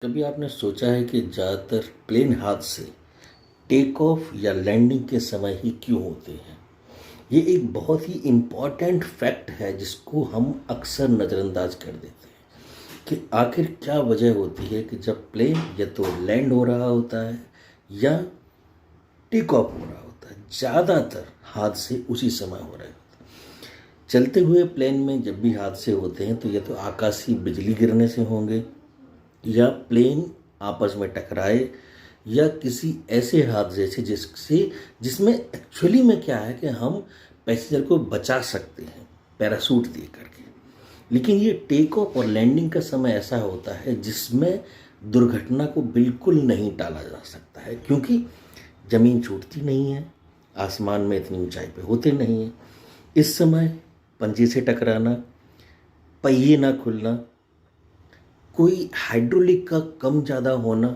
कभी आपने सोचा है कि ज़्यादातर प्लेन हादसे टेक ऑफ या लैंडिंग के समय ही क्यों होते हैं? ये एक बहुत ही इम्पॉर्टेंट फैक्ट है जिसको हम अक्सर नज़रअंदाज कर देते हैं कि आखिर क्या वजह होती है कि जब प्लेन या तो लैंड हो रहा होता है या टेक ऑफ हो रहा होता है, ज़्यादातर हादसे उसी समय हो रहे होते हैं। चलते हुए प्लेन में जब भी हादसे होते हैं तो या तो आकाशीय बिजली गिरने से होंगे या प्लेन आपस में टकराए या किसी ऐसे हादसे से जिसमें एक्चुअली में क्या है कि हम पैसेंजर को बचा सकते हैं पैराशूट दे करके। लेकिन ये टेक ऑफ और लैंडिंग का समय ऐसा होता है जिसमें दुर्घटना को बिल्कुल नहीं टाला जा सकता है, क्योंकि ज़मीन छूटती नहीं है, आसमान में इतनी ऊंचाई पे होते नहीं हैं। इस समय पंजे से टकराना, पहिए ना खुलना, कोई हाइड्रोलिक का कम ज़्यादा होना,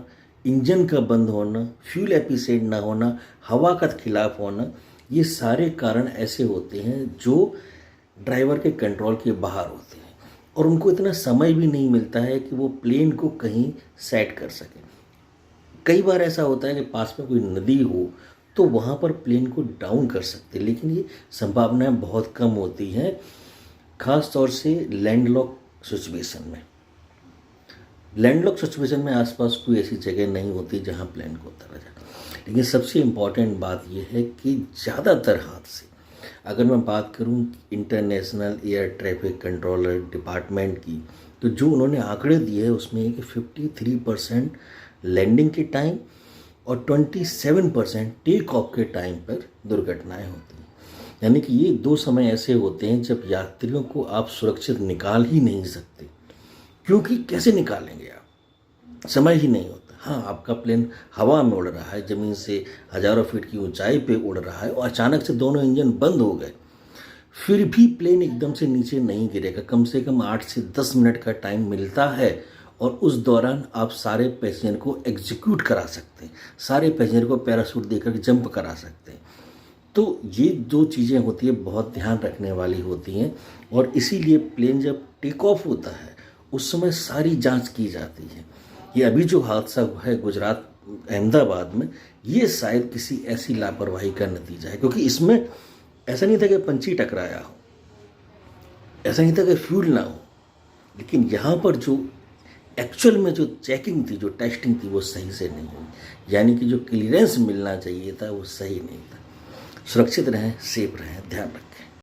इंजन का बंद होना, फ्यूल एफिशिएंट ना होना, हवा का खिलाफ होना, ये सारे कारण ऐसे होते हैं जो ड्राइवर के कंट्रोल के बाहर होते हैं और उनको इतना समय भी नहीं मिलता है कि वो प्लेन को कहीं सेट कर सके। कई बार ऐसा होता है कि पास में कोई नदी हो तो वहाँ पर प्लेन को डाउन कर सकते हैं, लेकिन ये संभावनाएं बहुत कम होती हैं, ख़ास तौर से लैंडलॉक सिचुएशन में। लैंडलॉक सिचुएशन में आसपास कोई ऐसी जगह नहीं होती जहां प्लेन को उतारा जाए। लेकिन सबसे इम्पॉर्टेंट बात यह है कि ज़्यादातर हादसे, अगर मैं बात करूं international air traffic controller department की, तो जो उन्होंने आंकड़े दिए हैं उसमें है कि 53% लैंडिंग के टाइम और 27% टेक ऑफ के टाइम पर दुर्घटनाएं होती हैं। यानी कि ये दो समय ऐसे होते हैं जब यात्रियों को आप सुरक्षित निकाल ही नहीं सकते, क्योंकि कैसे निकालेंगे आप, समय ही नहीं होता। हाँ, आपका प्लेन हवा में उड़ रहा है, ज़मीन से हज़ारों फीट की ऊंचाई पे उड़ रहा है और अचानक से दोनों इंजन बंद हो गए, फिर भी प्लेन एकदम से नीचे नहीं गिरेगा। कम से कम 8 से 10 मिनट का टाइम मिलता है और उस दौरान आप सारे पैसेंजर को एग्जीक्यूट करा सकते हैं, सारे पैसेंजर को पैराशूट देकर जंप करा सकते हैं। तो ये दो चीज़ें होती है, बहुत ध्यान रखने वाली होती हैं और इसीलिए प्लेन जब टेक ऑफ होता है उस समय सारी जांच की जाती है। ये अभी जो हादसा हुआ है गुजरात अहमदाबाद में, ये शायद किसी ऐसी लापरवाही का नतीजा है, क्योंकि इसमें ऐसा नहीं था कि पंछी टकराया हो, ऐसा नहीं था कि फ्यूल ना हो, लेकिन यहाँ पर जो एक्चुअल में जो चेकिंग थी, जो टेस्टिंग थी, वो सही से नहीं हुई। यानी कि जो क्लियरेंस मिलना चाहिए था वो सही नहीं था। सुरक्षित रहें, सेफ रहें, ध्यान रखें।